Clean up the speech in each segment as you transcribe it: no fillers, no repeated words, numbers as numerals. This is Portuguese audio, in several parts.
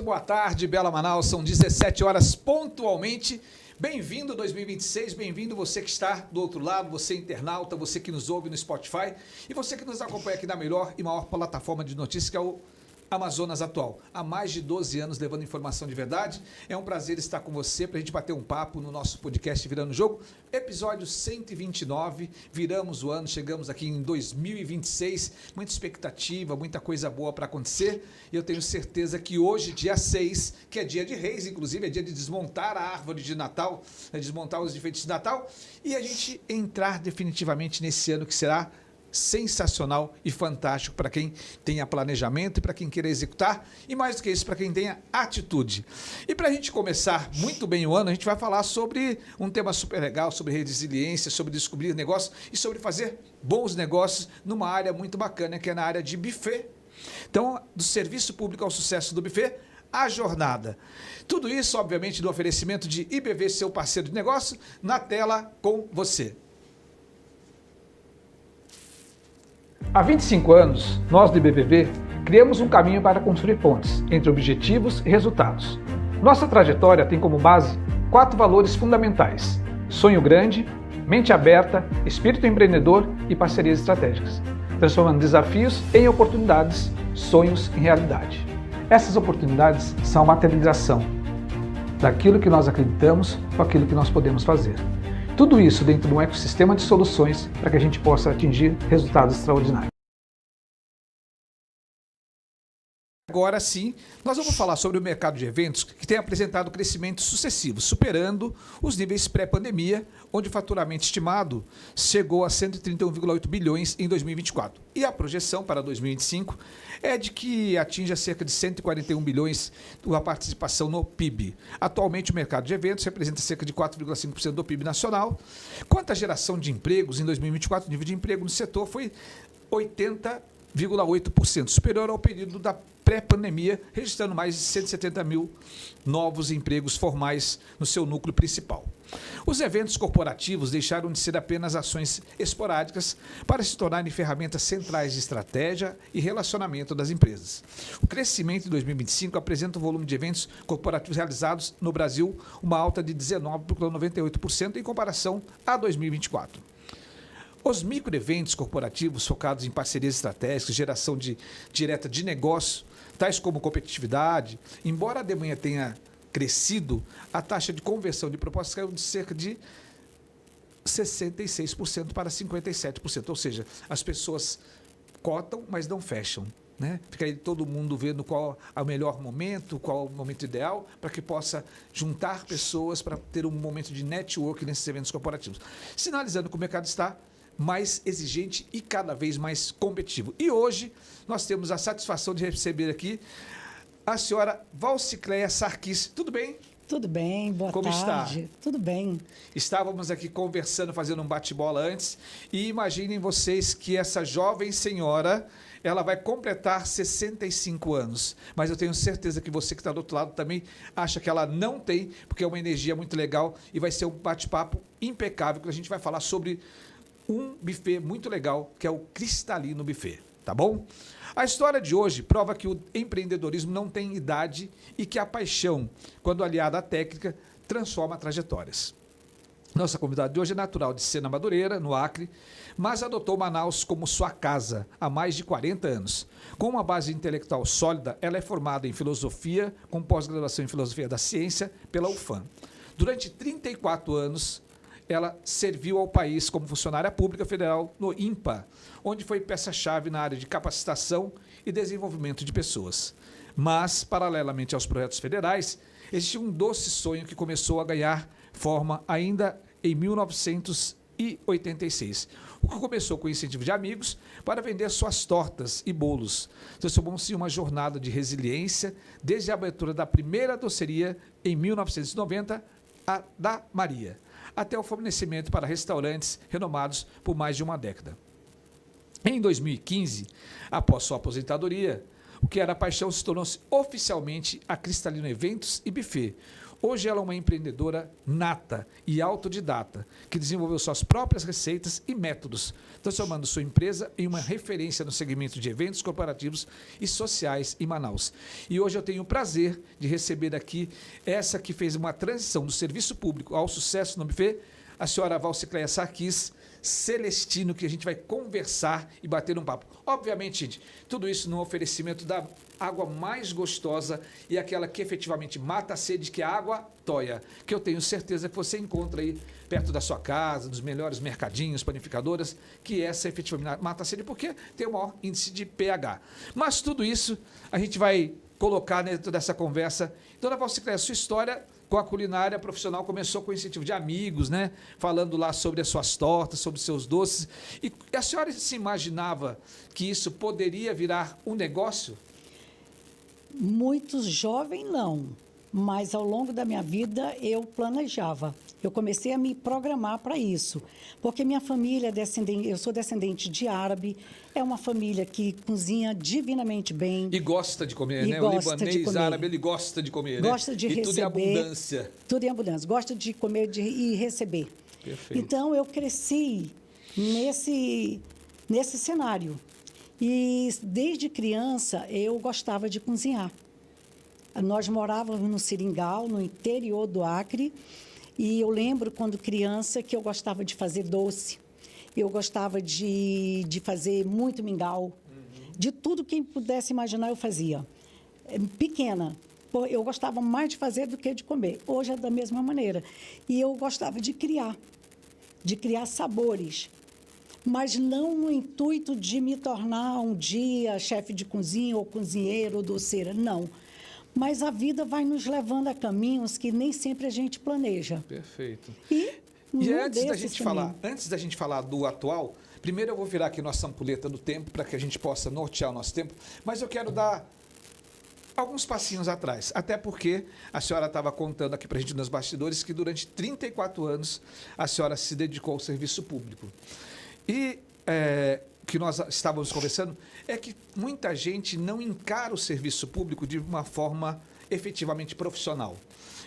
boa tarde, Bela Manaus, são 17 horas pontualmente. Bem-vindo 2026, bem-vindo você que está do outro lado, você internauta, você que nos ouve no Spotify e você que nos acompanha aqui na melhor e maior plataforma de notícias que é o Amazonas Atual. Há mais de 12 anos levando informação de verdade. É um prazer estar com você para a gente bater um papo no nosso podcast Virando o Jogo. Episódio 129, viramos o ano, chegamos aqui em 2026. Muita expectativa, muita coisa boa para acontecer. E eu tenho certeza que hoje, dia 6, que é dia de Reis, inclusive é dia de desmontar a árvore de Natal, desmontar os enfeites de Natal e a gente entrar definitivamente nesse ano que será sensacional e fantástico para quem tenha planejamento e para quem queira executar e mais do que isso, para quem tenha atitude. E para a gente começar muito bem o ano, a gente vai falar sobre um tema super legal, sobre resiliência, sobre descobrir negócios e sobre fazer bons negócios numa área muito bacana, que é na área de buffet. Então, do serviço público ao sucesso do buffet, a jornada. Tudo isso, obviamente, no oferecimento de IBV, seu parceiro de negócio, na tela com você. Há 25 anos, nós do IBVV criamos um caminho para construir pontes entre objetivos e resultados. Nossa trajetória tem como base 4 valores fundamentais: sonho grande, mente aberta, espírito empreendedor e parcerias estratégicas, transformando desafios em oportunidades, sonhos em realidade. Essas oportunidades são a materialização daquilo que nós acreditamos com aquilo que nós podemos fazer. Tudo isso dentro de um ecossistema de soluções para que a gente possa atingir resultados extraordinários. Agora sim, nós vamos falar sobre o mercado de eventos que tem apresentado crescimento sucessivo, superando os níveis pré-pandemia, onde o faturamento estimado chegou a 131,8 bilhões em 2024. E a projeção para 2025 é de que atinja cerca de 141 bilhões a participação no PIB. Atualmente, o mercado de eventos representa cerca de 4,5% do PIB nacional. Quanto à geração de empregos, em 2024, o nível de emprego no setor foi 80,8%, superior ao período da pré-pandemia, registrando mais de 170 mil novos empregos formais no seu núcleo principal. Os eventos corporativos deixaram de ser apenas ações esporádicas para se tornarem ferramentas centrais de estratégia e relacionamento das empresas. O crescimento em 2025 apresenta o volume de eventos corporativos realizados no Brasil uma alta de 19,98% em comparação a 2024. Os microeventos corporativos focados em parcerias estratégicas, geração direta de negócio, tais como competitividade, embora a demanda tenha crescido, a taxa de conversão de propostas caiu de cerca de 66% para 57%, ou seja, as pessoas cotam, mas não fecham. Né? Fica aí todo mundo vendo qual é o melhor momento, qual é o momento ideal, para que possa juntar pessoas para ter um momento de network nesses eventos corporativos. Sinalizando que o mercado está mais exigente e cada vez mais competitivo. E hoje nós temos a satisfação de receber aqui a senhora Valcicleia Sarquis. Tudo bem? Tudo bem, boa tarde. Como está? Tudo bem. Estávamos aqui conversando, fazendo um bate-bola antes, e imaginem vocês que essa jovem senhora, ela vai completar 65 anos. Mas eu tenho certeza que você que está do outro lado também acha que ela não tem, porque é uma energia muito legal e vai ser um bate-papo impecável, que a gente vai falar sobre um buffet muito legal, que é o Cristalino Buffet, tá bom? A história de hoje prova que o empreendedorismo não tem idade e que a paixão, quando aliada à técnica, transforma trajetórias. Nossa convidada de hoje é natural de Sena Madureira, no Acre, mas adotou Manaus como sua casa há mais de 40 anos. Com uma base intelectual sólida, ela é formada em filosofia, com pós-graduação em filosofia da ciência pela UFAM. Durante 34 anos, ela serviu ao país como funcionária pública federal no INPA, onde foi peça-chave na área de capacitação e desenvolvimento de pessoas. Mas, paralelamente aos projetos federais, existia um doce sonho que começou a ganhar forma ainda em 1986. O que começou com o incentivo de amigos para vender suas tortas e bolos. Transformou-se em uma jornada de resiliência, desde a abertura da primeira doceria em 1990, a da Maria, até o fornecimento para restaurantes renomados por mais de uma década. Em 2015, após sua aposentadoria, o que era paixão se tornou-se oficialmente a Cristalino Eventos e Buffet, Hoje ela é uma empreendedora nata e autodidata, que desenvolveu suas próprias receitas e métodos, transformando sua empresa em uma referência no segmento de eventos corporativos e sociais em Manaus. E hoje eu tenho o prazer de receber aqui essa que fez uma transição do serviço público ao sucesso no buffet, a senhora Valcicleia Sarquis Celestino, que a gente vai conversar e bater um papo. Obviamente, gente, tudo isso no oferecimento da água mais gostosa e aquela que efetivamente mata a sede, que é a Água Toia, que eu tenho certeza que você encontra aí perto da sua casa, dos melhores mercadinhos, panificadoras, que essa efetivamente mata a sede porque tem o maior índice de pH. Mas tudo isso a gente vai colocar dentro dessa conversa. Dona Valcicleia, sua história com a culinária profissional começou com o incentivo de amigos, né? Falando lá sobre as suas tortas, sobre os seus doces. E a senhora se imaginava que isso poderia virar um negócio? Muito jovem, não. Mas ao longo da minha vida eu planejava. Eu comecei a me programar para isso. Porque minha família é descendente, eu sou descendente de árabe, é uma família que cozinha divinamente bem. E gosta de comer, né? O libanês árabe, ele gosta de comer, né? Gosta de receber. E tudo em abundância. Tudo em abundância. Gosta de comer e receber. Perfeito. Então, eu cresci nesse cenário. E desde criança eu gostava de cozinhar. Nós morávamos no Seringal, no interior do Acre, e eu lembro quando criança que eu gostava de fazer doce, eu gostava de fazer muito mingau, de tudo que pudesse imaginar eu fazia. Pequena, eu gostava mais de fazer do que de comer. Hoje é da mesma maneira. E eu gostava de criar sabores. Mas não no intuito de me tornar um dia chefe de cozinha ou cozinheiro ou doceira, não. Mas a vida vai nos levando a caminhos que nem sempre a gente planeja. Perfeito. E antes da gente falar do atual, primeiro eu vou virar aqui nossa ampulheta do tempo para que a gente possa nortear o nosso tempo, mas eu quero dar alguns passinhos atrás, até porque a senhora estava contando aqui para a gente nos bastidores que durante 34 anos a senhora se dedicou ao serviço público. E que nós estávamos conversando é que muita gente não encara o serviço público de uma forma efetivamente profissional.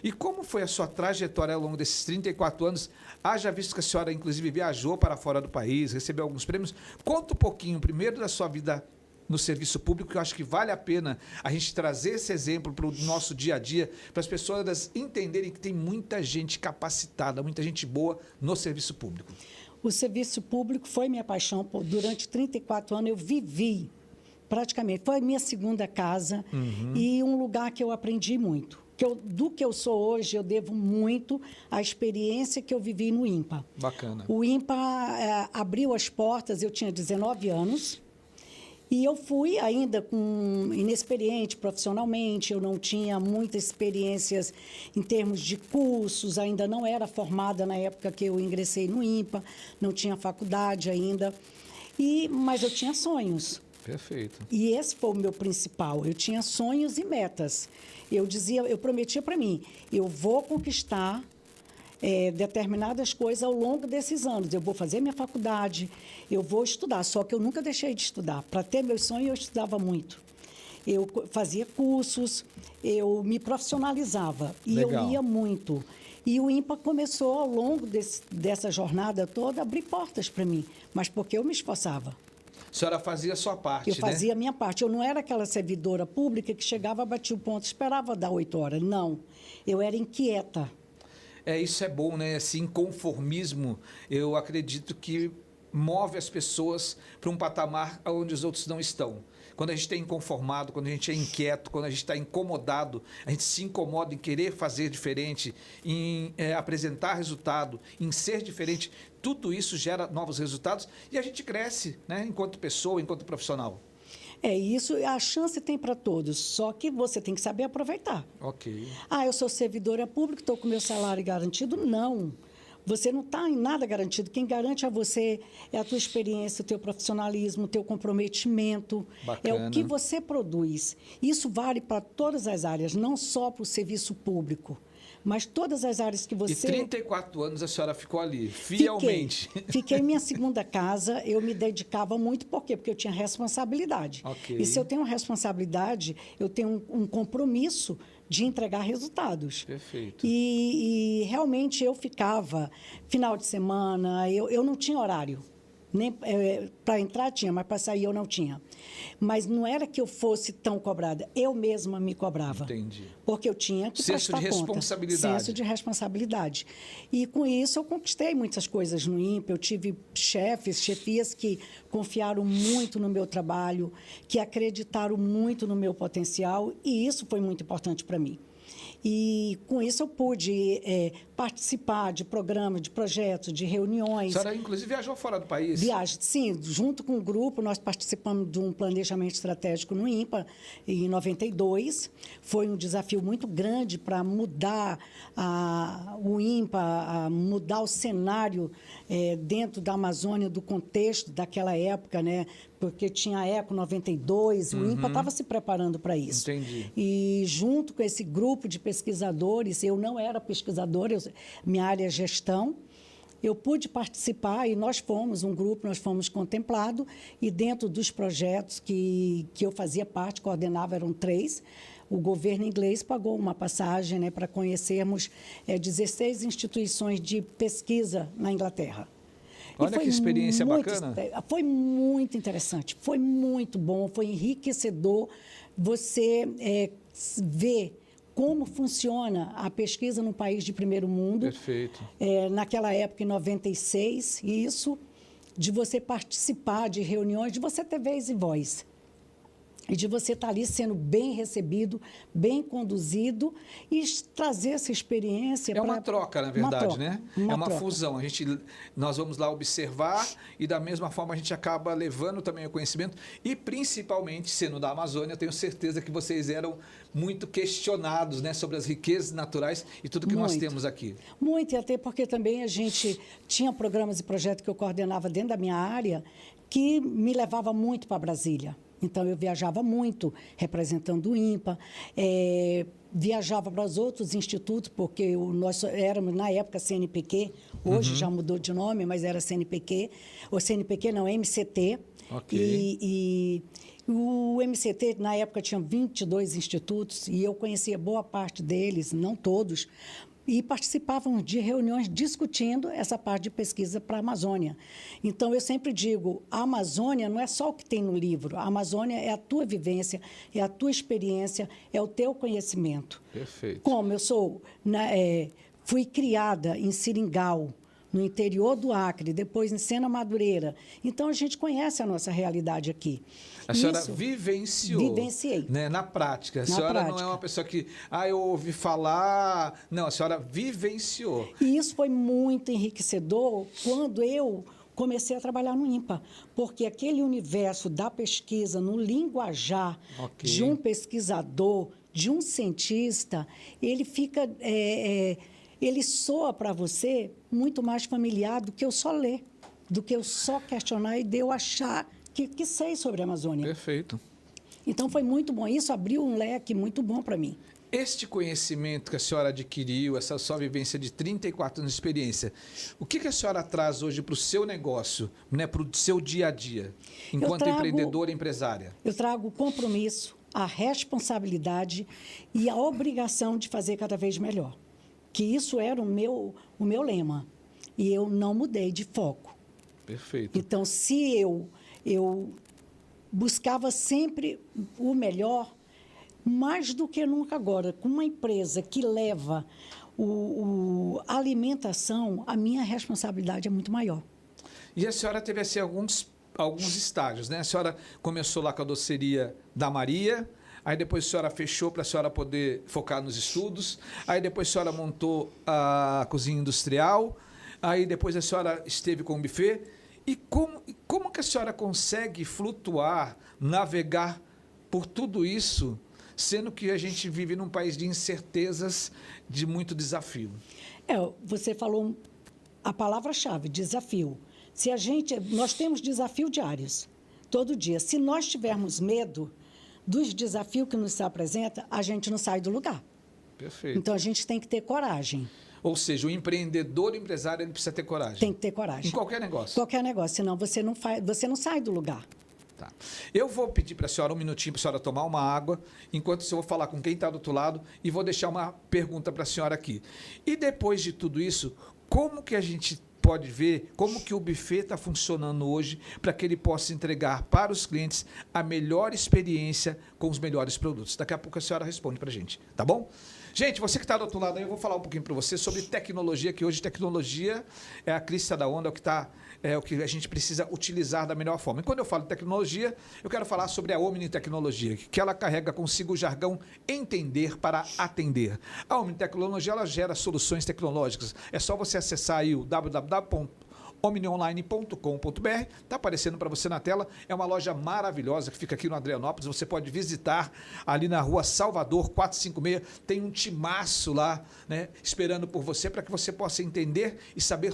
E como foi a sua trajetória ao longo desses 34 anos? Haja visto que a senhora, inclusive, viajou para fora do país, recebeu alguns prêmios. Conta um pouquinho, primeiro, da sua vida no serviço público, que eu acho que vale a pena a gente trazer esse exemplo para o nosso dia a dia, para as pessoas entenderem que tem muita gente capacitada, muita gente boa no serviço público. O serviço público foi minha paixão. Durante 34 anos eu vivi, praticamente. Foi a minha segunda casa e um lugar que eu aprendi muito. Do que eu sou hoje, eu devo muito à experiência que eu vivi no INPA. Bacana. O INPA abriu as portas, eu tinha 19 anos. E eu fui ainda inexperiente profissionalmente, eu não tinha muitas experiências em termos de cursos, ainda não era formada na época que eu ingressei no INPA, não tinha faculdade ainda, mas eu tinha sonhos. Perfeito. E esse foi o meu principal, eu tinha sonhos e metas. Eu prometia para mim, eu vou conquistar determinadas coisas ao longo desses anos. Eu vou fazer minha faculdade, eu vou estudar, só que eu nunca deixei de estudar. Para ter meus sonhos, eu estudava muito. Eu fazia cursos, eu me profissionalizava e Legal. eu lia muito. E o INPA começou, ao longo dessa jornada toda, a abrir portas para mim, mas porque eu me esforçava. A senhora fazia a sua parte, Eu fazia a minha parte. Eu não era aquela servidora pública que chegava, batia o ponto, esperava dar 8 horas. Não, eu era inquieta. Isso é bom, né? Esse inconformismo, eu acredito que move as pessoas para um patamar onde os outros não estão. Quando a gente está inconformado, quando a gente é inquieto, quando a gente está incomodado, a gente se incomoda em querer fazer diferente, em apresentar resultado, em ser diferente, tudo isso gera novos resultados e a gente cresce, né? Enquanto pessoa, enquanto profissional. Isso, a chance tem para todos, só que você tem que saber aproveitar. Ok. Eu sou servidora pública, estou com meu salário garantido? Não. Você não está em nada garantido. Quem garante a você é a tua experiência, o teu profissionalismo, o teu comprometimento. Bacana. É o que você produz. Isso vale para todas as áreas, não só para o serviço público, mas todas as áreas que você... E 34 anos a senhora ficou ali, fielmente. Fiquei em minha segunda casa, eu me dedicava muito, por quê? Porque eu tinha responsabilidade. Ok. E se eu tenho responsabilidade, eu tenho um compromisso de entregar resultados. Perfeito. E realmente eu ficava, final de semana, eu não tinha horário. Nem para entrar tinha, mas para sair eu não tinha. Mas não era que eu fosse tão cobrada, eu mesma me cobrava. Entendi. Porque eu tinha que Senso prestar de conta. responsabilidade. Senso de responsabilidade. E com isso eu conquistei muitas coisas no INPE. Eu tive chefias que confiaram muito no meu trabalho, que acreditaram muito no meu potencial, e isso foi muito importante para mim. E com isso eu pude participar de programas, de projetos, de reuniões. A senhora, inclusive, viajou fora do país? Viagem, sim. Junto com o grupo, nós participamos de um planejamento estratégico no INPA, em 92. Foi um desafio muito grande para mudar o INPA, mudar o cenário dentro da Amazônia, do contexto daquela época, né? Porque tinha a Eco 92, o INPA estava se preparando para isso. Entendi. E junto com esse grupo de pesquisadores, eu não era pesquisadora, minha área é gestão, eu pude participar e nós fomos contemplados, e dentro dos projetos que eu fazia parte, coordenava, eram 3, o governo inglês pagou uma passagem, né, para conhecermos 16 instituições de pesquisa na Inglaterra. Olha que experiência bacana. Foi muito interessante, foi muito bom, foi enriquecedor você ver como funciona a pesquisa num país de primeiro mundo. Perfeito. Naquela época, em 96, isso, de você participar de reuniões, de você ter vez e voz. E de você estar ali sendo bem recebido, bem conduzido e trazer essa experiência. É uma troca, na verdade, né? É uma troca. fusão. Nós vamos lá observar e, da mesma forma, a gente acaba levando também o conhecimento. E, principalmente, sendo da Amazônia, tenho certeza que vocês eram muito questionados, né, sobre as riquezas naturais e tudo que nós temos aqui. Muito, e até porque também a gente tinha programas e projetos que eu coordenava dentro da minha área que me levava muito para Brasília. Então, eu viajava muito, representando o INPA, viajava para os outros institutos, porque nós éramos, na época, CNPq, hoje já mudou de nome, mas era CNPq, ou CNPq não, MCT. Ok. E o MCT, na época, tinha 22 institutos, e eu conhecia boa parte deles, não todos, e participavam de reuniões discutindo essa parte de pesquisa para a Amazônia. Então, eu sempre digo, a Amazônia não é só o que tem no livro, a Amazônia é a tua vivência, é a tua experiência, é o teu conhecimento. Perfeito. Como eu fui criada em Seringal, no interior do Acre, depois em Sena Madureira. Então, a gente conhece a nossa realidade aqui. A senhora vivenciou. Vivenciei. Né, na prática. A senhora não é uma pessoa que, eu ouvi falar. Não, a senhora vivenciou. E isso foi muito enriquecedor quando eu comecei a trabalhar no INPA, porque aquele universo da pesquisa no linguajar de um pesquisador, de um cientista, ele fica... ele soa para você muito mais familiar do que eu só ler, do que eu só questionar e de eu achar que sei sobre a Amazônia. Perfeito. Então, foi muito bom. Isso abriu um leque muito bom para mim. Este conhecimento que a senhora adquiriu, essa sua vivência de 34 anos de experiência, o que a senhora traz hoje para o seu negócio, né, para o seu dia a dia, enquanto empreendedora e empresária? Eu trago o compromisso, a responsabilidade e a obrigação de fazer cada vez melhor. Que isso era o meu lema. E eu não mudei de foco. Perfeito. Então, se eu buscava sempre o melhor, mais do que nunca agora, com uma empresa que leva a alimentação, a minha responsabilidade é muito maior. E a senhora teve assim, alguns estágios, né? A senhora começou lá com a doceria da Maria, aí depois a senhora fechou para a senhora poder focar nos estudos, aí depois a senhora montou a cozinha industrial, aí depois a senhora esteve com o buffet. E como que a senhora consegue flutuar, navegar por tudo isso, sendo que a gente vive num país de incertezas, de muito desafio? Você falou a palavra-chave, desafio. Nós temos desafios diários, todo dia. Se nós tivermos medo dos desafios que nos apresenta, a gente não sai do lugar. Perfeito. Então, a gente tem que ter coragem. Ou seja, o empreendedor, o empresário, ele precisa ter coragem. Tem que ter coragem. Em qualquer negócio. Qualquer negócio, senão você não sai do lugar. Tá. Eu vou pedir para a senhora um minutinho para a senhora tomar uma água, enquanto eu vou falar com quem está do outro lado e vou deixar uma pergunta para a senhora aqui. E depois de tudo isso, como que a gente pode ver como que o buffet está funcionando hoje para que ele possa entregar para os clientes a melhor experiência com os melhores produtos? Daqui a pouco a senhora responde para a gente, tá bom? Gente, você que está do outro lado aí, eu vou falar um pouquinho para você sobre tecnologia, que hoje tecnologia é a crista da onda, é o que a gente precisa utilizar da melhor forma. E quando eu falo de tecnologia, eu quero falar sobre a Omni Tecnologia, que ela carrega consigo o jargão entender para atender. A Omni Tecnologia, ela gera soluções tecnológicas. É só você acessar aí o www.omnionline.com.br, está aparecendo para você na tela, é uma loja maravilhosa que fica aqui no Adrianópolis, você pode visitar ali na rua Salvador 456, tem um timaço lá, né, esperando por você para que você possa entender e saber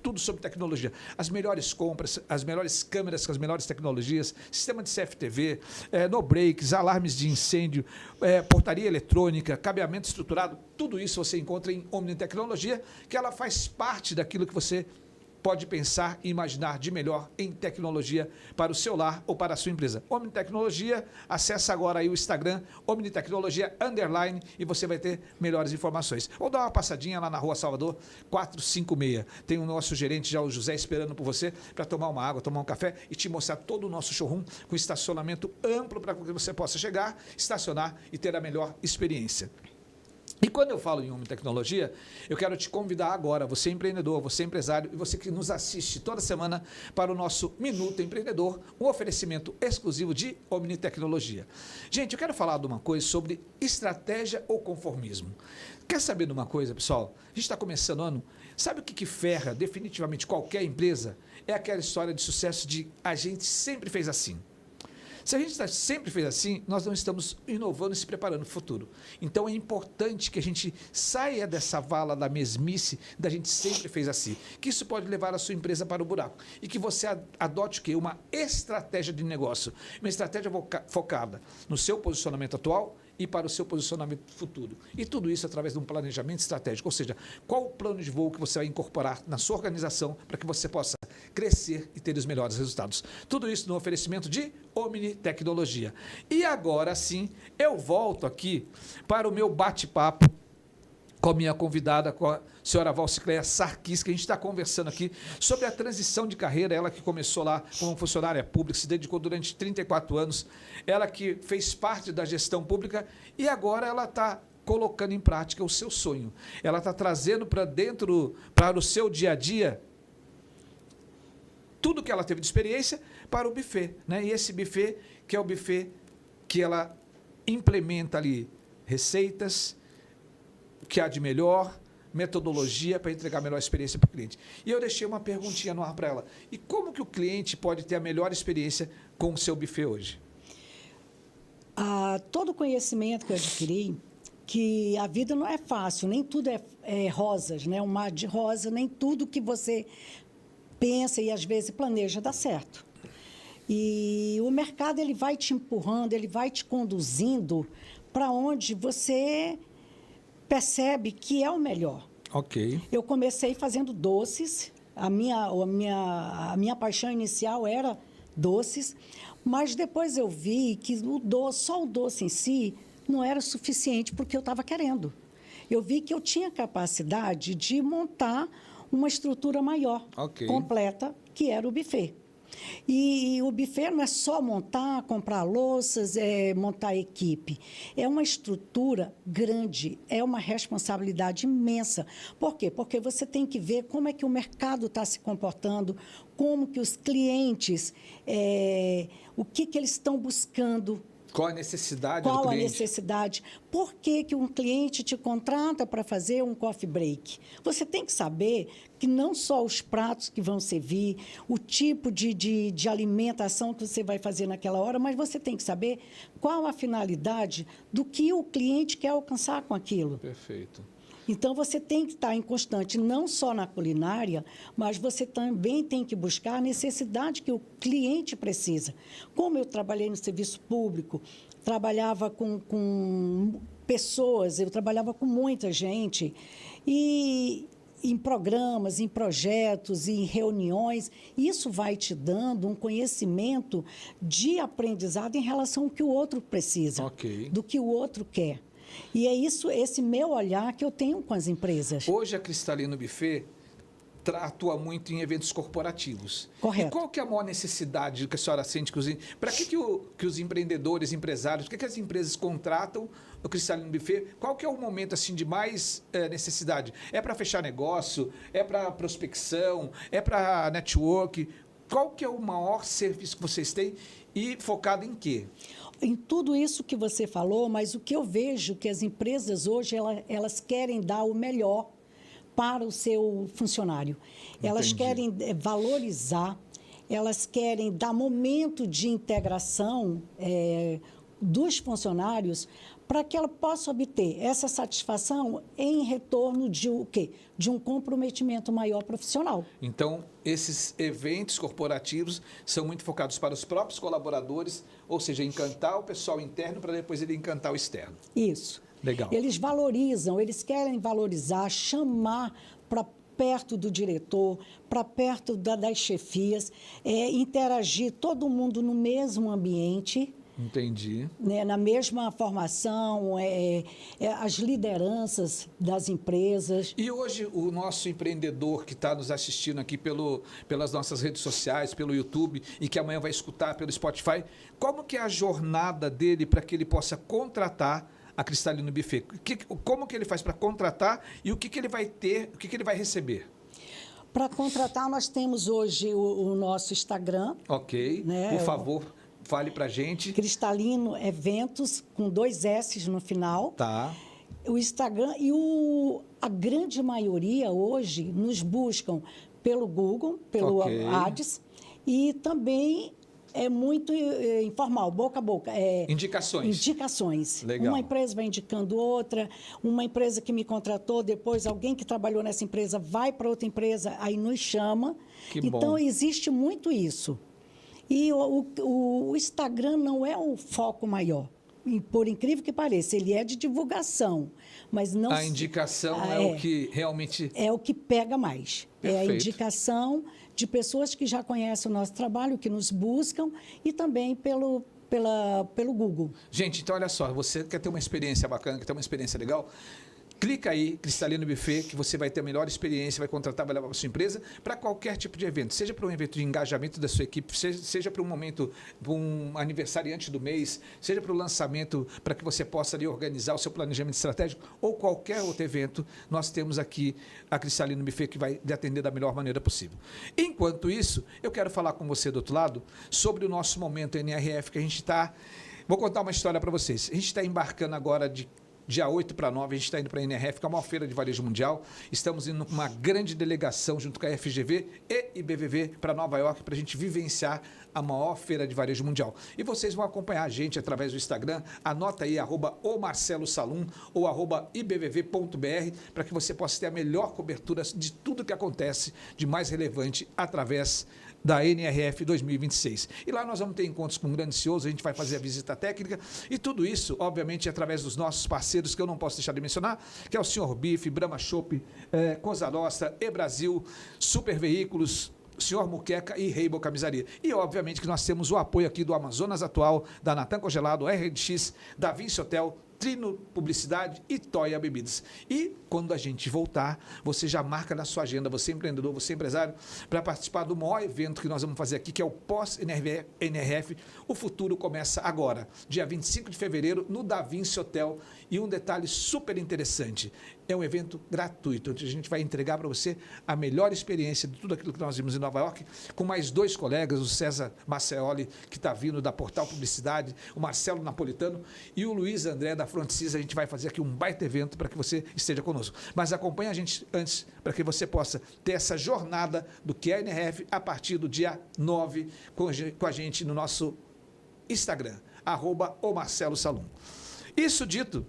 tudo sobre tecnologia. As melhores compras, as melhores câmeras com as melhores tecnologias, sistema de CFTV, no breaks, alarmes de incêndio, portaria eletrônica, cabeamento estruturado, tudo isso você encontra em Omni Tecnologia, que ela faz parte daquilo que você pode pensar e imaginar de melhor em tecnologia para o seu lar ou para a sua empresa. Omni Tecnologia, acessa agora aí o Instagram, Omni Tecnologia _ e você vai ter melhores informações. Ou dá uma passadinha lá na rua Salvador 456. Tem o nosso gerente já, o José, esperando por você para tomar uma água, tomar um café e te mostrar todo o nosso showroom com estacionamento amplo para que você possa chegar, estacionar e ter a melhor experiência. E quando eu falo em Omni Tecnologia, eu quero te convidar agora, você empreendedor, você empresário e você que nos assiste toda semana para o nosso Minuto Empreendedor, um oferecimento exclusivo de Omni Tecnologia. Gente, eu quero falar de uma coisa sobre estratégia ou conformismo. Quer saber de uma coisa, pessoal? A gente está começando o ano. Sabe o que ferra definitivamente qualquer empresa? É aquela história de sucesso de a gente sempre fez assim. Se a gente sempre fez assim, nós não estamos inovando e se preparando para o futuro. Então é importante que a gente saia dessa vala da mesmice, da gente sempre fez assim. Que isso pode levar a sua empresa para o buraco. E que você adote o quê? Uma estratégia de negócio. Uma estratégia focada no seu posicionamento atual e para o seu posicionamento futuro. E tudo isso através de um planejamento estratégico. Ou seja, qual o plano de voo que você vai incorporar na sua organização para que você possa crescer e ter os melhores resultados. Tudo isso no oferecimento de Omni Tecnologia. E agora sim, eu volto aqui para o meu bate-papo com a minha convidada, com a senhora Valcicleia Sarquis, que a gente está conversando aqui sobre a transição de carreira, ela que começou lá como funcionária pública, se dedicou durante 34 anos, ela que fez parte da gestão pública e agora ela está colocando em prática o seu sonho. Ela está trazendo para dentro, para o seu dia a dia, tudo que ela teve de experiência para o buffet, né? E esse buffet, que é o buffet que ela implementa ali receitas, o que há de melhor, metodologia para entregar a melhor experiência para o cliente. E eu deixei uma perguntinha no ar para ela. E como que o cliente pode ter a melhor experiência com o seu buffet hoje? Todo o conhecimento que eu adquiri, que a vida não é fácil, nem tudo é rosas, né? Um mar de rosa, nem tudo que você pensa e às vezes planeja dá certo. E o mercado ele vai te empurrando, ele vai te conduzindo para onde você percebe que é o melhor. Ok. Eu comecei fazendo doces, a minha paixão inicial era doces, mas depois eu vi que só o doce em si não era suficiente porque eu estava querendo. Eu vi que eu tinha capacidade de montar uma estrutura maior, completa, que era o buffet. E o buffet não é só montar, comprar louças, montar equipe. É uma estrutura grande, é uma responsabilidade imensa. Por quê? Porque você tem que ver como é que o mercado está se comportando, como que os clientes, o que eles estão buscando. Qual a necessidade do cliente? Qual a necessidade? Por que um cliente te contrata para fazer um coffee break? Você tem que saber que não só os pratos que vão servir, o tipo de alimentação que você vai fazer naquela hora, mas você tem que saber qual a finalidade do que o cliente quer alcançar com aquilo. Perfeito. Então, você tem que estar em constante, não só na culinária, mas você também tem que buscar a necessidade que o cliente precisa. Como eu trabalhei no serviço público, trabalhava com pessoas, eu trabalhava com muita gente, e em programas, em projetos, em reuniões, isso vai te dando um conhecimento de aprendizado em relação ao que o outro precisa, do que o outro quer. E é isso, esse meu olhar que eu tenho com as empresas. Hoje a Cristalino Buffet atua muito em eventos corporativos. Correto. E qual que é a maior necessidade que a senhora sente para que os empreendedores, empresários, que as empresas contratam o Cristalino Buffet? Qual que é o momento assim de mais necessidade? É para fechar negócio? É para prospecção? É para network? Qual que é o maior serviço que vocês têm e focado em quê? Em tudo isso que você falou, mas o que eu vejo que as empresas hoje, elas querem dar o melhor para o seu funcionário. Elas querem valorizar, elas querem dar momento de integração dos funcionários para que ela possa obter essa satisfação em retorno de o quê? De um comprometimento maior profissional. Então, esses eventos corporativos são muito focados para os próprios colaboradores, ou seja, encantar o pessoal interno para depois ele encantar o externo. Isso. Legal. Eles valorizam, eles querem valorizar, chamar para perto do diretor, para perto das chefias, interagir todo mundo no mesmo ambiente. Entendi. Né, na mesma formação, as lideranças das empresas. E hoje o nosso empreendedor que está nos assistindo aqui pelas nossas redes sociais, pelo YouTube, e que amanhã vai escutar pelo Spotify, como que é a jornada dele para que ele possa contratar a Cristalino Buffet? Como que ele faz para contratar e o que ele vai ter, o que ele vai receber? Para contratar, nós temos hoje o nosso Instagram. Ok, né? Por favor, fale para a gente. Cristalino Eventos, com 2 S's no final. Tá. O Instagram e a grande maioria hoje nos buscam pelo Google, pelo Ads, e também é muito informal, boca a boca. Indicações. Indicações. Legal. Uma empresa vai indicando outra, uma empresa que me contratou, depois alguém que trabalhou nessa empresa vai para outra empresa, aí nos chama. Então, existe muito isso. E o Instagram não é o foco maior. E, por incrível que pareça, ele é de divulgação, mas não... A indicação é o que realmente... É o que pega mais. Perfeito. É a indicação de pessoas que já conhecem o nosso trabalho, que nos buscam, e também pelo Google. Gente, então olha só, você quer ter uma experiência bacana, quer ter uma experiência legal? Clica aí, Cristalino Buffet, que você vai ter a melhor experiência, vai contratar, vai levar para a sua empresa, para qualquer tipo de evento, seja para um evento de engajamento da sua equipe, seja para um momento, para um aniversariante do mês, seja para o lançamento, para que você possa ali organizar o seu planejamento estratégico, ou qualquer outro evento, nós temos aqui a Cristalino Buffet, que vai lhe atender da melhor maneira possível. Enquanto isso, eu quero falar com você do outro lado sobre o nosso momento NRF, que a gente está... Vou contar uma história para vocês. A gente está embarcando agora de dia 8 para 9, a gente está indo para a NRF, que é a maior feira de varejo mundial. Estamos indo com uma grande delegação junto com a FGV e IBVV para Nova York para a gente vivenciar a maior feira de varejo mundial. E vocês vão acompanhar a gente através do Instagram. Anota aí, @omarcelosalum ou @ibvv.br, para que você possa ter a melhor cobertura de tudo que acontece de mais relevante através da NRF 2026. E lá nós vamos ter encontros com grandes CEOs, a gente vai fazer a visita técnica e tudo isso, obviamente, através dos nossos parceiros, que eu não posso deixar de mencionar, que é o Sr. Bife, Brahma Chopp, Cosa Nostra, E-Brasil, Super Veículos, Sr. Muqueca e Reibol Camisaria. E, obviamente, que nós temos o apoio aqui do Amazonas Atual, da Natan Congelado, RDX, da Vinci Hotel, Trino Publicidade e Toya Bebidas. E quando a gente voltar, você já marca na sua agenda, você empreendedor, você empresário, para participar do maior evento que nós vamos fazer aqui, que é o pós-NRF. O futuro começa agora, dia 25 de fevereiro, no Da Vinci Hotel. E um detalhe super interessante, é um evento gratuito, onde a gente vai entregar para você a melhor experiência de tudo aquilo que nós vimos em Nova York, com mais 2 colegas, o César Marceoli, que está vindo da Portal Publicidade, o Marcelo Napolitano e o Luiz André da Fronticis. A gente vai fazer aqui um baita evento para que você esteja conosco. Mas acompanhe a gente antes, para que você possa ter essa jornada do que é a NRF a partir do dia 9 com a gente no nosso Instagram, @omarcelosalum. Isso dito,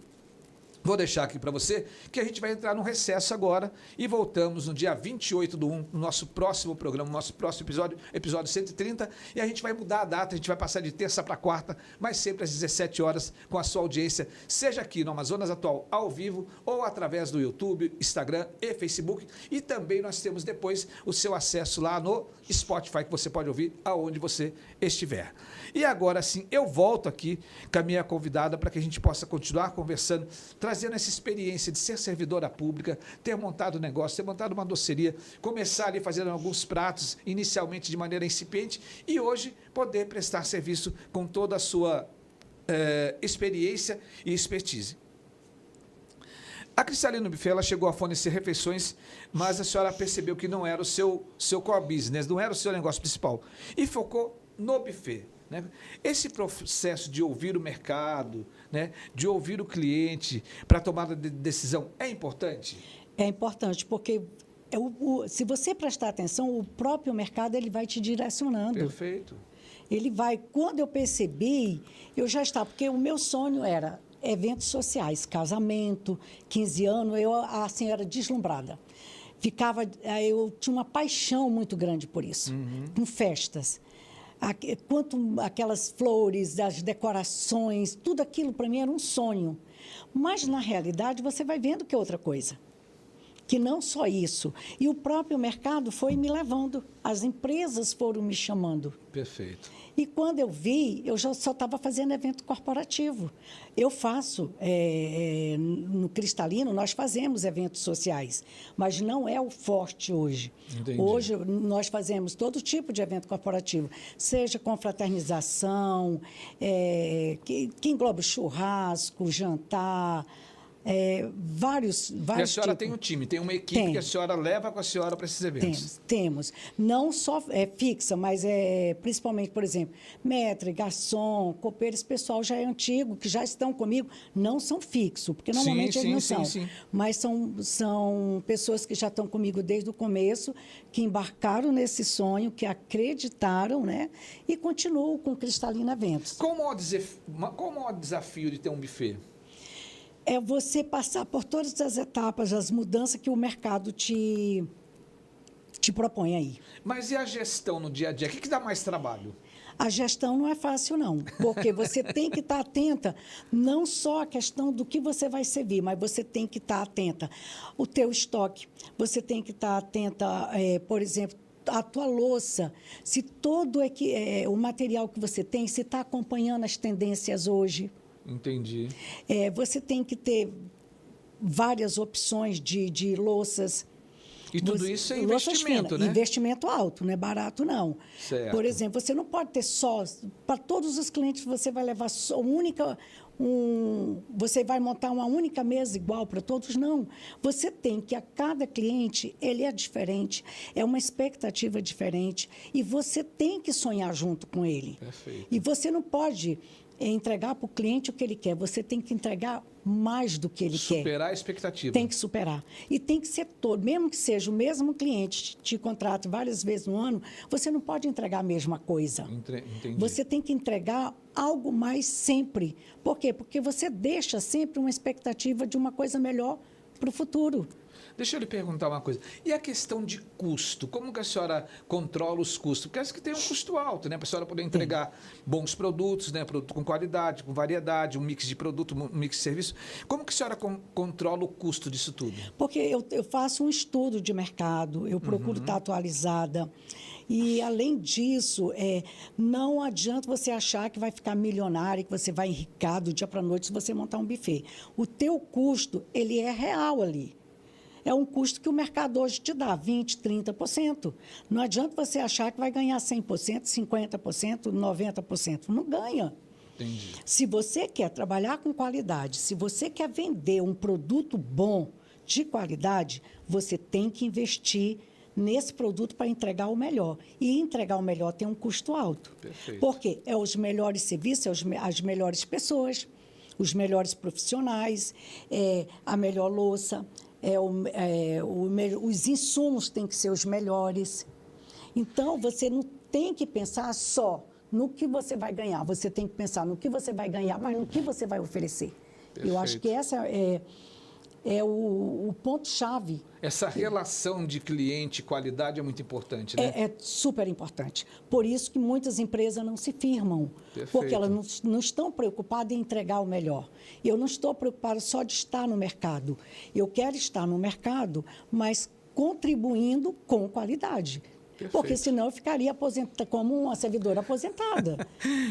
Vou deixar aqui para você que a gente vai entrar num recesso agora e voltamos no dia 28/1, no nosso próximo programa, nosso próximo episódio 130, e a gente vai mudar a data, a gente vai passar de terça para quarta, mas sempre às 17 horas com a sua audiência, seja aqui no Amazonas Atual ao vivo ou através do YouTube, Instagram e Facebook, e também nós temos depois o seu acesso lá no Spotify, que você pode ouvir aonde você estiver. E agora sim, eu volto aqui com a minha convidada para que a gente possa continuar conversando, trazendo essa experiência de ser servidora pública, ter montado um negócio, ter montado uma doceria, começar ali fazendo alguns pratos, inicialmente de maneira incipiente, e hoje poder prestar serviço com toda a sua experiência e expertise. A Cristalina Buffet, ela chegou a fornecer refeições, mas a senhora percebeu que não era o seu core business, não era o seu negócio principal, e focou no buffet. Né? Esse processo de ouvir o mercado, né, de ouvir o cliente para tomada de decisão é importante? É importante, porque se você prestar atenção, o próprio mercado ele vai te direcionando. Perfeito. Ele vai, quando eu percebi, eu já estava, porque o meu sonho era eventos sociais, casamento, 15 anos, eu assim era deslumbrada. Eu tinha uma paixão muito grande por isso, com festas. Quanto aquelas flores, as decorações, tudo aquilo para mim era um sonho. Mas, na realidade, você vai vendo que é outra coisa. Que não só isso. E o próprio mercado foi me levando. As empresas foram me chamando. Perfeito. E quando eu vi, eu já só estava fazendo evento corporativo. Eu faço, no Cristalino, nós fazemos eventos sociais, mas não é o forte hoje. Entendi. Hoje, nós fazemos todo tipo de evento corporativo, seja confraternização, que engloba churrasco, jantar, vários E a senhora tipos. tem um time, tem uma equipe que a senhora leva com a senhora para esses eventos? Temos. Não só fixa, mas principalmente, por exemplo, maître, garçom, copeiro, esse pessoal já é antigo, que já estão comigo, não são fixos, porque normalmente eles não são. Sim. Mas são pessoas que já estão comigo desde o começo, que embarcaram nesse sonho, que acreditaram, né? E continuam com Cristalina Eventos. Qual o maior desafio de ter um buffet? É você passar por todas as etapas, as mudanças que o mercado te propõe aí. Mas e a gestão no dia a dia? O que dá mais trabalho? A gestão não é fácil, não, porque você tem que estar atenta, não só à questão do que você vai servir, mas você tem que estar atenta ao teu estoque, você tem que estar atenta, por exemplo, a tua louça, se todo o material que você tem, se está acompanhando as tendências hoje. Entendi. Você tem que ter várias opções de louças. E tudo isso é investimento, né? Investimento alto, não é barato, não. Certo. Por exemplo, você não pode ter só... Para todos os clientes, você vai levar só você vai montar uma única mesa igual para todos? Não. Você tem que, a cada cliente, ele é diferente, é uma expectativa diferente, e você tem que sonhar junto com ele. Perfeito. E você não pode entregar para o cliente o que ele quer, você tem que entregar mais do que ele quer. Superar a expectativa. Tem que superar. E tem que ser todo, mesmo que seja o mesmo cliente, te contrate várias vezes no ano, você não pode entregar a mesma coisa. Entendi. Você tem que entregar algo mais sempre. Por quê? Porque você deixa sempre uma expectativa de uma coisa melhor para o futuro. Deixa eu lhe perguntar uma coisa. E a questão de custo? Como que a senhora controla os custos? Porque acho que tem um custo alto, né? Para a senhora poder entregar bons produtos, né? Produto com qualidade, com variedade, um mix de produto, um mix de serviço. Como que a senhora controla o custo disso tudo? Porque eu faço um estudo de mercado, eu procuro estar atualizada. E, além disso, não adianta você achar que vai ficar milionário, que você vai enricar do dia para a noite se você montar um buffet. O teu custo, ele é real ali. É um custo que o mercado hoje te dá, 20%, 30%. Não adianta você achar que vai ganhar 100%, 50%, 90%. Não ganha. Entendi. Se você quer trabalhar com qualidade, se você quer vender um produto bom, de qualidade, você tem que investir nesse produto para entregar o melhor. E entregar o melhor tem um custo alto. Perfeito. Porque é os melhores serviços, as melhores pessoas, os melhores profissionais, a melhor louça, os insumos têm que ser os melhores. Então, você não tem que pensar só no que você vai ganhar, você tem que pensar no que você vai ganhar, mas no que você vai oferecer. Eu acho que essa é o ponto-chave. Essa relação de cliente e qualidade é muito importante, né? É super importante. Por isso que muitas empresas não se firmam. Perfeito. Porque elas não estão preocupadas em entregar o melhor. Eu não estou preocupada só de estar no mercado. Eu quero estar no mercado, mas contribuindo com qualidade. Perfeito. Porque senão eu ficaria como uma servidora aposentada.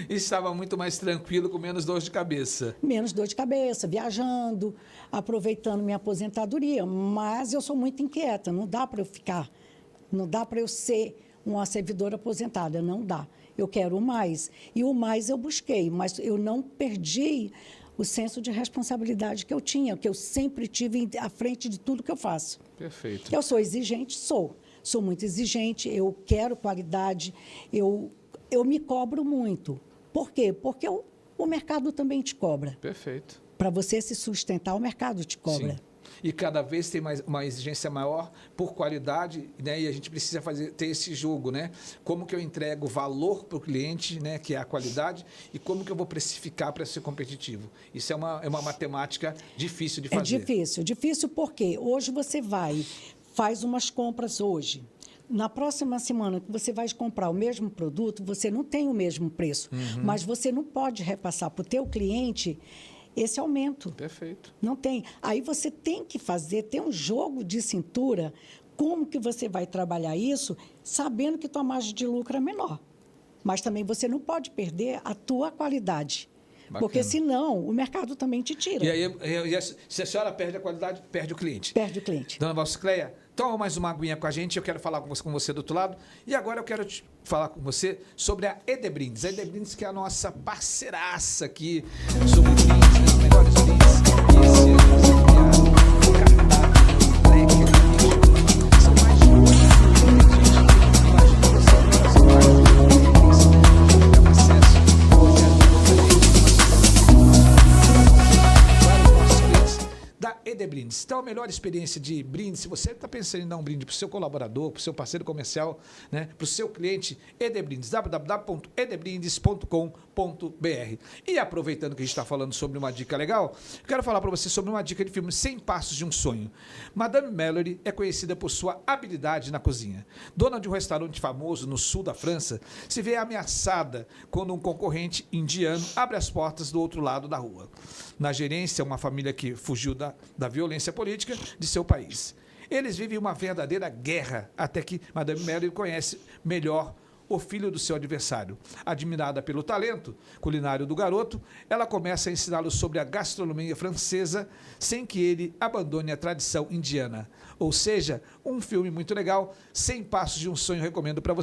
Estava muito mais tranquilo, com menos dor de cabeça. Menos dor de cabeça, viajando, aproveitando minha aposentadoria. Mas eu sou muito inquieta, não dá para eu ficar, não dá para eu ser uma servidora aposentada, não dá. Eu quero mais. E o mais eu busquei, mas eu não perdi o senso de responsabilidade que eu tinha, que eu sempre tive à frente de tudo que eu faço. Perfeito. Eu sou exigente? Sou muito exigente, eu quero qualidade, eu me cobro muito. Por quê? Porque o mercado também te cobra. Perfeito. Para você se sustentar, o mercado te cobra. Sim. E cada vez tem uma exigência maior por qualidade, né? E a gente precisa ter esse jogo, né? Como que eu entrego valor para o cliente, né? Que é a qualidade, e como que eu vou precificar para ser competitivo. Isso é uma matemática difícil de fazer. É difícil porque hoje você faz umas compras hoje. Na próxima semana que você vai comprar o mesmo produto, você não tem o mesmo preço, mas você não pode repassar para o teu cliente esse aumento. Perfeito. Não tem. Aí você tem que ter um jogo de cintura, como que você vai trabalhar isso, sabendo que tua margem de lucro é menor. Mas também você não pode perder a tua qualidade. Bacana. Porque senão o mercado também te tira. E aí, se a senhora perde a qualidade, perde o cliente. Perde o cliente. Dona Valcicleia, toma mais uma aguinha com a gente, eu quero falar com você do outro lado. E agora eu quero falar com você sobre a Edebrindes. A Edebrindes, que é a nossa parceiraça aqui sobre brindes, né? Os melhores brindes. E esse ano eles criaram um cardápio, leque, são mais de 8 ingredientes. Imagina você fazer mais de 8 ingredientes. Tem acesso da Edebrindes. Então, a melhor experiência de brinde, se você está pensando em dar um brinde para o seu colaborador, para o seu parceiro comercial, né, para o seu cliente, Edebrindes, www.edebrindes.com.br. E aproveitando que a gente está falando sobre uma dica legal, eu quero falar para você sobre uma dica de filme 100 Passos de um Sonho. Madame Mallory é conhecida por sua habilidade na cozinha. Dona de um restaurante famoso no sul da França, se vê ameaçada quando um concorrente indiano abre as portas do outro lado da rua. Na gerência, uma família que fugiu da violência política de seu país. Eles vivem uma verdadeira guerra até que Madame Mallory conhece melhor o filho do seu adversário. Admirada pelo talento culinário do garoto, ela começa a ensiná-lo sobre a gastronomia francesa sem que ele abandone a tradição indiana. Ou seja, um filme muito legal, 100 Passos de um Sonho, recomendo para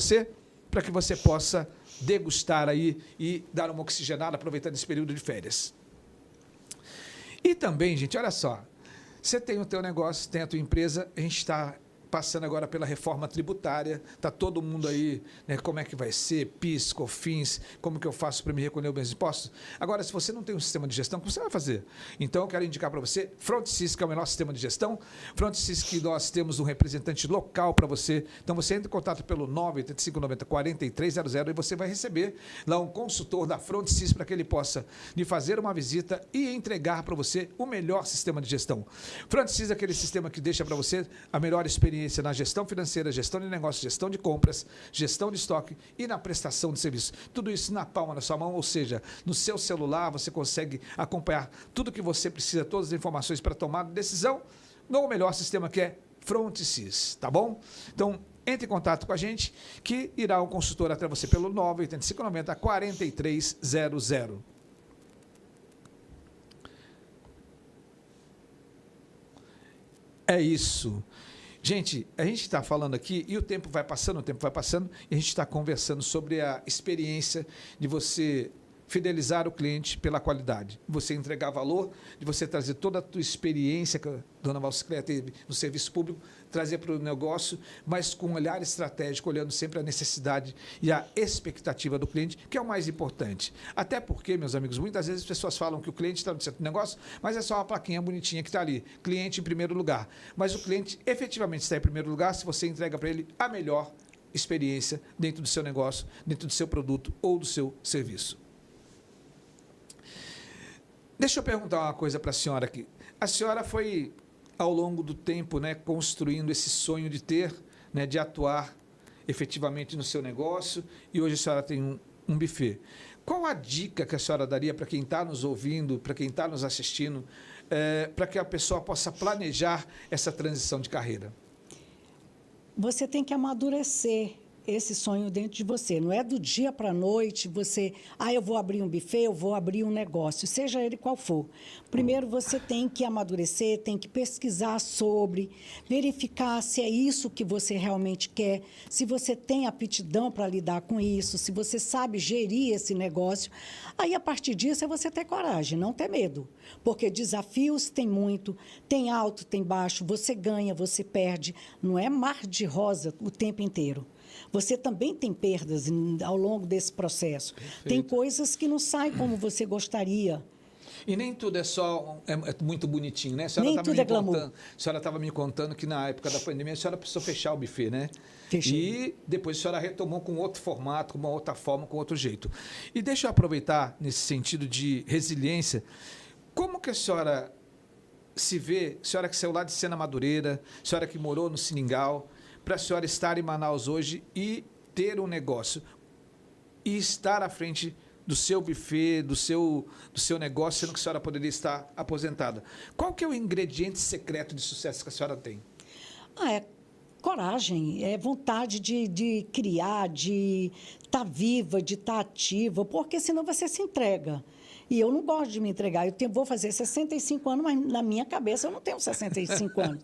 que você possa degustar aí e dar uma oxigenada aproveitando esse período de férias. E também, gente, olha só, você tem o teu negócio, tem a tua empresa, a gente está passando agora pela reforma tributária, está todo mundo aí, né, como é que vai ser, PIS, COFINS, como que eu faço para me recolher os meus impostos? Agora, se você não tem um sistema de gestão, como você vai fazer? Então, eu quero indicar para você FrontSys, que é o melhor sistema de gestão. FrontSys, que nós temos um representante local para você. Então, você entra em contato pelo 98590-4300 e você vai receber lá um consultor da FrontSys para que ele possa lhe fazer uma visita e entregar para você o melhor sistema de gestão. FrontSys é aquele sistema que deixa para você a melhor experiência na gestão financeira, gestão de negócios, gestão de compras, gestão de estoque e na prestação de serviço. Tudo isso na palma da sua mão, ou seja, no seu celular você consegue acompanhar tudo que você precisa, todas as informações para tomar decisão no melhor sistema que é FrontSys, tá bom? Então, entre em contato com a gente que irá um consultor até você pelo 98590-4300. É isso. Gente, a gente está falando aqui e o tempo vai passando, e a gente está conversando sobre a experiência de você fidelizar o cliente pela qualidade, de você entregar valor, de você trazer toda a tua experiência que a dona Valcicleia teve no serviço público, trazer para o negócio, mas com um olhar estratégico, olhando sempre a necessidade e a expectativa do cliente, que é o mais importante. Até porque, meus amigos, muitas vezes as pessoas falam que o cliente está no centro do negócio, mas é só uma plaquinha bonitinha que está ali, cliente em primeiro lugar. Mas o cliente efetivamente está em primeiro lugar se você entrega para ele a melhor experiência dentro do seu negócio, dentro do seu produto ou do seu serviço. Deixa eu perguntar uma coisa para a senhora aqui. A senhora foi, ao longo do tempo, né, construindo esse sonho de ter, né, de atuar efetivamente no seu negócio, e hoje a senhora tem um buffet. Qual a dica que a senhora daria para quem está nos ouvindo, para quem está nos assistindo, para que a pessoa possa planejar essa transição de carreira? Você tem que amadurecer esse sonho dentro de você. Não é do dia para a noite você, eu vou abrir um buffet, eu vou abrir um negócio, seja ele qual for. Primeiro você tem que amadurecer, tem que pesquisar sobre, verificar se é isso que você realmente quer, se você tem aptidão para lidar com isso, se você sabe gerir esse negócio. Aí, a partir disso, é você ter coragem, não ter medo. Porque desafios tem muito, tem alto, tem baixo, você ganha, você perde. Não é mar de rosa o tempo inteiro. Você também tem perdas ao longo desse processo. Perfeito. Tem coisas que não saem como você gostaria. E nem tudo é só muito bonitinho, né? A senhora Nem tava tudo me é glamour. contando, a senhora estava me contando que na época da pandemia a senhora precisou fechar o buffet, né? Fechei. E depois a senhora retomou com outro formato, com uma outra forma, com outro jeito. E deixa eu aproveitar nesse sentido de resiliência. Como que a senhora se vê, a senhora que saiu lá de Sena Madureira, a senhora que morou no Seringal, para a senhora estar em Manaus hoje e ter um negócio e estar à frente do seu buffet, do seu negócio, sendo que a senhora poderia estar aposentada. Qual que é o ingrediente secreto de sucesso que a senhora tem? É coragem, é vontade de criar, de estar viva, de estar ativa, porque senão você se entrega. E eu não gosto de me entregar. Vou fazer 65 anos, mas na minha cabeça eu não tenho 65 anos.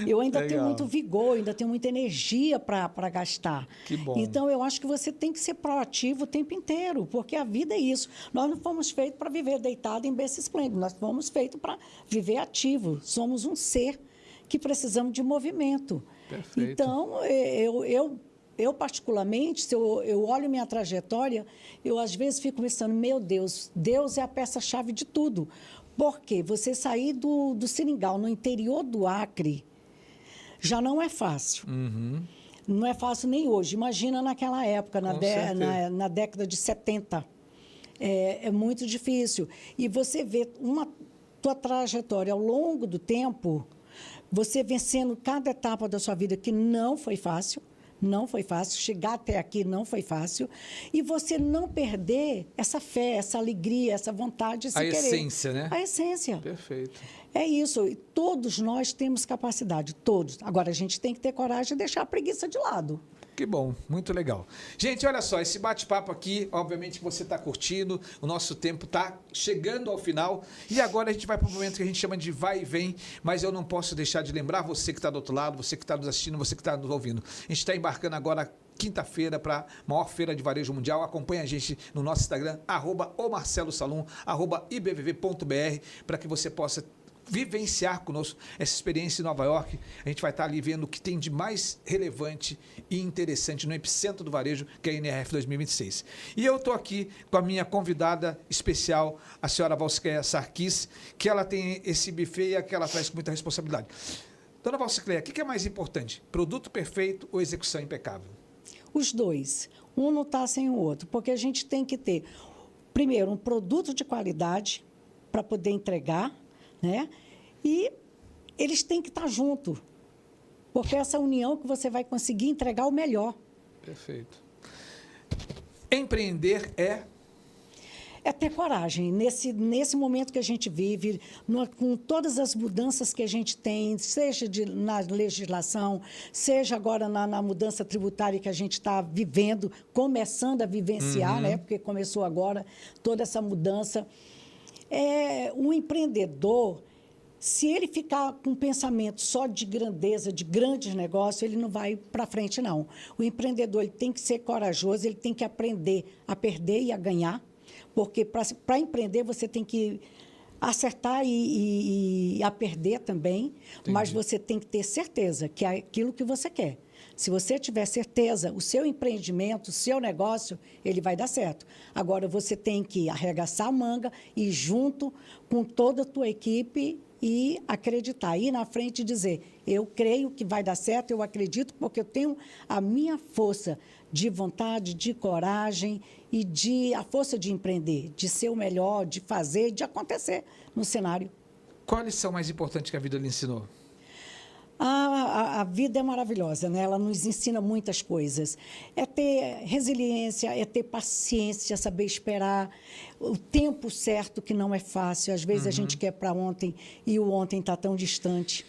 Eu ainda tenho muito vigor, ainda tenho muita energia para gastar. Que bom. Então, eu acho que você tem que ser proativo o tempo inteiro, porque a vida é isso. Nós não fomos feitos para viver deitado em berço esplêndido, nós fomos feitos para viver ativo. Somos um ser que precisamos de movimento. Perfeito. Então, eu particularmente, se eu olho minha trajetória, eu às vezes fico pensando, meu Deus, Deus é a peça-chave de tudo. Porque você sair do Seringal, no interior do Acre, já não é fácil. Uhum. Não é fácil nem hoje. Imagina naquela época, na década de 70. É muito difícil. E você vê tua trajetória ao longo do tempo, você vencendo cada etapa da sua vida que não foi fácil. Não foi fácil, chegar até aqui não foi fácil. E você não perder essa fé, essa alegria, essa vontade de se querer. A essência, né? A essência. Perfeito. É isso. E todos nós temos capacidade, todos. Agora, a gente tem que ter coragem de deixar a preguiça de lado. Que bom, muito legal. Gente, olha só, esse bate-papo aqui, obviamente que você está curtindo, o nosso tempo está chegando ao final e agora a gente vai para o momento que a gente chama de vai e vem, mas eu não posso deixar de lembrar você que está do outro lado, você que está nos assistindo, você que está nos ouvindo. A gente está embarcando agora quinta-feira para a maior feira de varejo mundial. Acompanhe a gente no nosso Instagram, @omarcelosalum, @ibvv.br, para que você possa vivenciar conosco essa experiência em Nova York. A gente vai estar ali vendo o que tem de mais relevante e interessante no epicentro do varejo, que é a NRF 2026. E eu estou aqui com a minha convidada especial, a senhora Valsicleia Sarkis, que ela tem esse buffet e que ela faz com muita responsabilidade. Dona Valsicleia, o que é mais importante? Produto perfeito ou execução impecável? Os dois. Um não está sem o outro, porque a gente tem que ter, primeiro, um produto de qualidade para poder entregar, né? E eles têm que estar juntos, porque é essa união que você vai conseguir entregar o melhor. Perfeito. Empreender é ter coragem. Nesse momento que a gente vive, com todas as mudanças que a gente tem, seja na legislação, seja agora na mudança tributária que a gente está vivendo, começando a vivenciar, né? Porque começou agora toda essa mudança. Um empreendedor, se ele ficar com um pensamento só de grandeza, de grandes negócios, ele não vai para frente, não. O empreendedor ele tem que ser corajoso, ele tem que aprender a perder e a ganhar, porque para empreender você tem que acertar e a perder também, Entendi. Mas você tem que ter certeza que é aquilo que você quer. Se você tiver certeza, o seu empreendimento, o seu negócio, ele vai dar certo. Agora, você tem que arregaçar a manga e junto com toda a tua equipe e acreditar, ir na frente e dizer, Eu creio que vai dar certo, eu acredito, porque eu tenho a minha força de vontade, de coragem e a força de empreender, de ser o melhor, de fazer, de acontecer no cenário. Qual a lição mais importante que a vida lhe ensinou? A vida é maravilhosa, né? Ela nos ensina muitas coisas. É ter resiliência, é ter paciência, saber esperar o tempo certo, que não é fácil. Às vezes a gente quer para ontem e o ontem está tão distante.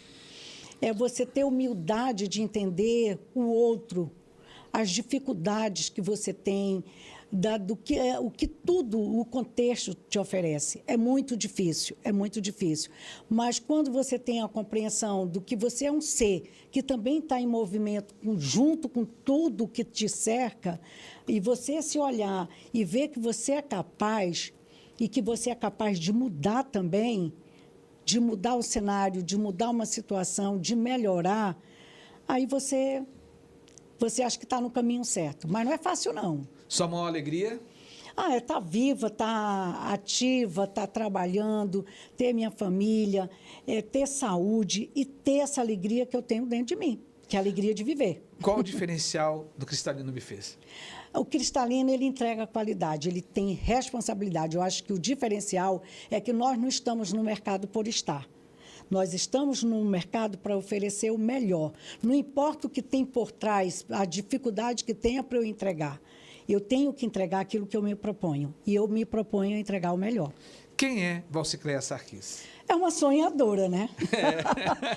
É você ter humildade de entender o outro, as dificuldades que você tem, o que tudo o contexto te oferece. É muito difícil, é muito difícil. Mas quando você tem a compreensão do que você é um ser que também está em movimento junto com tudo que te cerca, e você se olhar e ver que você é capaz, e que você é capaz de mudar também, de mudar o cenário, de mudar uma situação, de melhorar, aí você acha que está no caminho certo. Mas não é fácil, não. Sua maior alegria? É estar viva, estar ativa, estar trabalhando, ter minha família, ter saúde e ter essa alegria que eu tenho dentro de mim, que é a alegria de viver. Qual o diferencial do Cristalino Buffets? O Cristalino, ele entrega qualidade, ele tem responsabilidade. Eu acho que o diferencial é que nós não estamos no mercado por estar. Nós estamos no mercado para oferecer o melhor. Não importa o que tem por trás, a dificuldade que tenha para eu entregar. Eu tenho que entregar aquilo que eu me proponho. E eu me proponho a entregar o melhor. Quem é Valsicléia Sarquis? É uma sonhadora, né?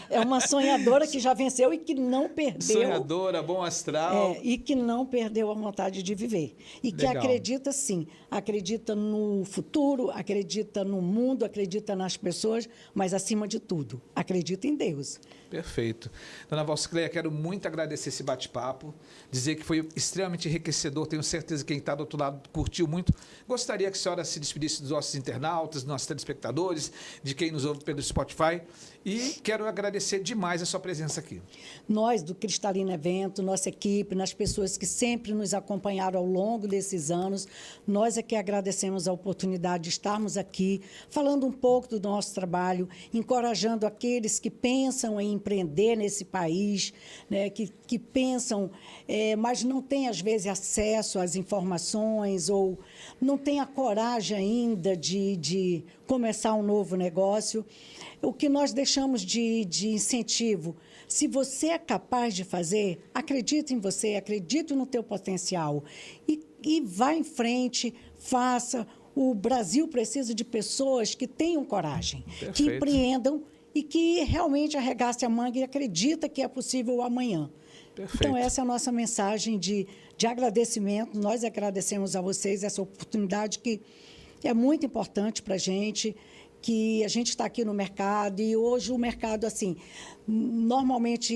É uma sonhadora que já venceu e que não perdeu. Sonhadora, bom astral. E que não perdeu a vontade de viver. E que Legal. acredita, sim. Acredita no futuro, acredita no mundo, acredita nas pessoas, mas, acima de tudo, acredita em Deus. Perfeito. Dona Valsicléia, quero muito agradecer esse bate-papo, dizer que foi extremamente enriquecedor, tenho certeza que quem está do outro lado curtiu muito. Gostaria que a senhora se despedisse dos nossos internautas, dos nossos telespectadores, de quem nos ouve pelo Spotify, e quero agradecer demais a sua presença aqui. Nós, do Cristalino Evento, nossa equipe, nas pessoas que sempre nos acompanharam ao longo desses anos, nós é que agradecemos a oportunidade de estarmos aqui, falando um pouco do nosso trabalho, encorajando aqueles que pensam em empreender nesse país, né, que pensam, mas não têm, às vezes, acesso às informações ou não têm a coragem ainda de começar um novo negócio. O que nós deixamos de incentivo, se você é capaz de fazer, acredite em você, acredite no teu potencial e vá em frente, faça. O Brasil precisa de pessoas que tenham coragem, Perfeito. que empreendam e que realmente arregasse a manga e acredita que é possível amanhã. Perfeito. Então, essa é a nossa mensagem de agradecimento. Nós agradecemos a vocês essa oportunidade que é muito importante para a gente, que a gente está aqui no mercado e hoje o mercado, assim, normalmente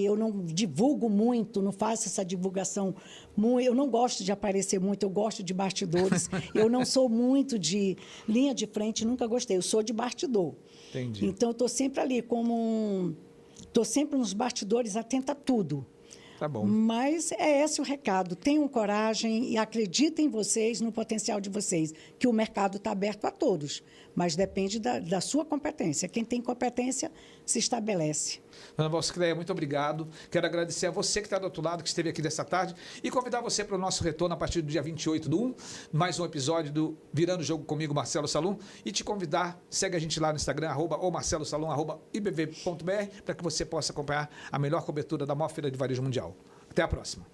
eu não divulgo muito, não faço essa divulgação muito, eu não gosto de aparecer muito, eu gosto de bastidores. Eu não sou muito de linha de frente, nunca gostei, eu sou de bastidor. Entendi. Então, eu estou sempre ali estou sempre nos bastidores, atenta a tudo. Tá bom. Mas é esse o recado. Tenham coragem e acreditem em vocês, no potencial de vocês, que o mercado está aberto a todos, mas depende da sua competência. Quem tem competência se estabelece. Dona Valsicléia, muito obrigado. Quero agradecer a você que está do outro lado, que esteve aqui dessa tarde, e convidar você para o nosso retorno a partir do dia 28/1, mais um episódio do Virando o Jogo comigo, Marcelo Salum, e te convidar, segue a gente lá no Instagram, @marcelosalum, @ibv.br, para que você possa acompanhar a melhor cobertura da maior feira de varejo mundial. Até a próxima.